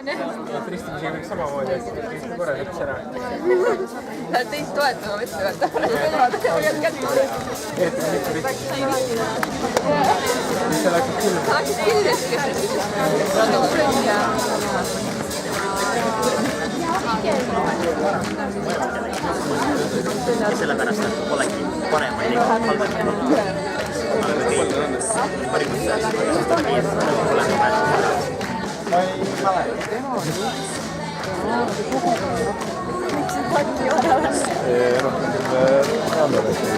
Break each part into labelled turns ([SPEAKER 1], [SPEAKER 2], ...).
[SPEAKER 1] Ristimisega võiks samamoodi, et korra teeks ära.
[SPEAKER 2] Läheb teist toetama mõtlevad.
[SPEAKER 1] Eetud mitu risti. Mis seal hakkab külma?
[SPEAKER 2] Hakkab kindlasti.
[SPEAKER 3] Sellepärast, et polegi paremaid ega halvemaid. Aga kõik parimad säästud on nii, et oleme päästud ära.
[SPEAKER 1] Ma ei mäleta.
[SPEAKER 2] Miks see patti olemas?
[SPEAKER 1] Rohkem raamdavasti.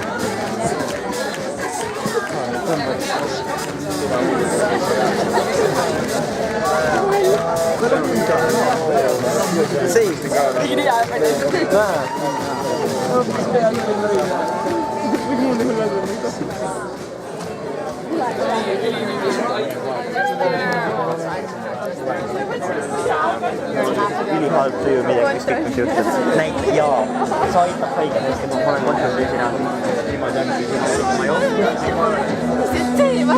[SPEAKER 1] Seisni ka.
[SPEAKER 2] Nii jääb, et
[SPEAKER 3] Ülihalb töö midagi, mis kõik mis juhtub. Näite jaa, sa aitab haiged, sest ma olen kontrolli sina. Niimoodi on siis ma ei oska.
[SPEAKER 2] mis see teema?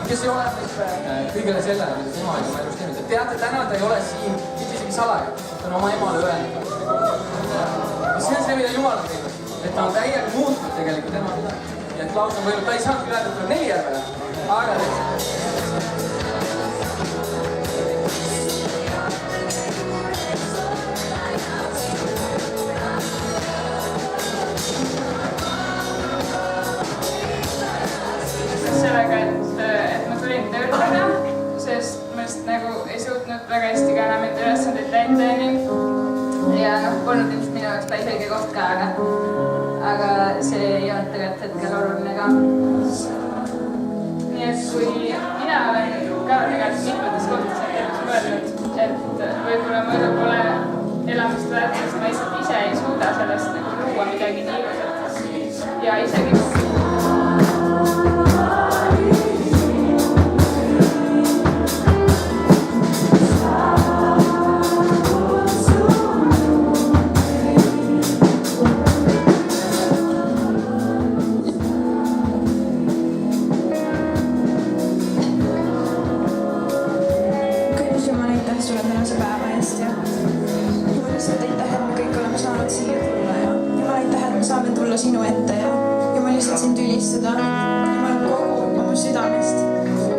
[SPEAKER 4] kes ei ole kõigele sellele, mida tema on oma elus teinud. Teate, täna ta ei ole siin mitte isegi salaja, ta on oma emale öelnud. See on see, mida Jumal on teinud, et ta on täiega muutnud tegelikult ema mida. Ja et Klaus on võinud, ta ei saanud küll öelda, et tuleb 4 järvele, aga
[SPEAKER 5] sellega, et ma tulin töötada, sest ma just nagu ei suutnud väga hästi ka enam enda ülesandeid täita ja polnud ilmselt minu jaoks päris õige koht ka, aga see ei olnud tegelikult hetkel oluline ka. Nii et kui mina olen ka öelnud, et võib-olla mu elu pole elamist väärt, sest ma lihtsalt ise ei suuda sellest nagu luua midagi nii ilusat ja isegi
[SPEAKER 6] sinu ette ja ma lihtsalt sind ülistada Jumal kogu oma südamest.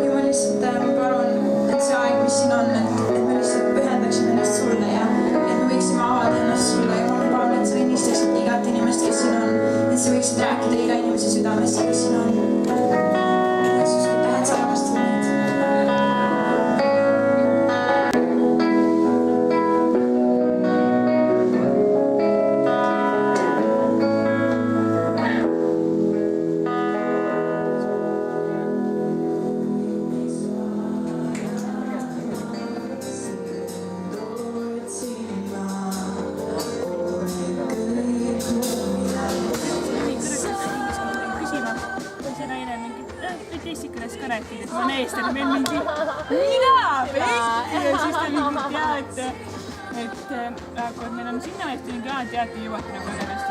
[SPEAKER 6] Jumal lihtsalt ma palun, et see aeg, mis siin on, et me lihtsalt pühendaksime ennast sulle ja et me võiksime avada ennast sulle ja ma palun, et sa õnnistaksid igat inimest, kes siin on, et sa võiksid rääkida iga inimese südamest, kes siin on. Jeesus, aitäh, et sa armastad meid.
[SPEAKER 7] ma näen, et meil mingi mina, Pekki ja siis ta mingi et meil on sinna ehti mingi teati jõuati nagu sellest.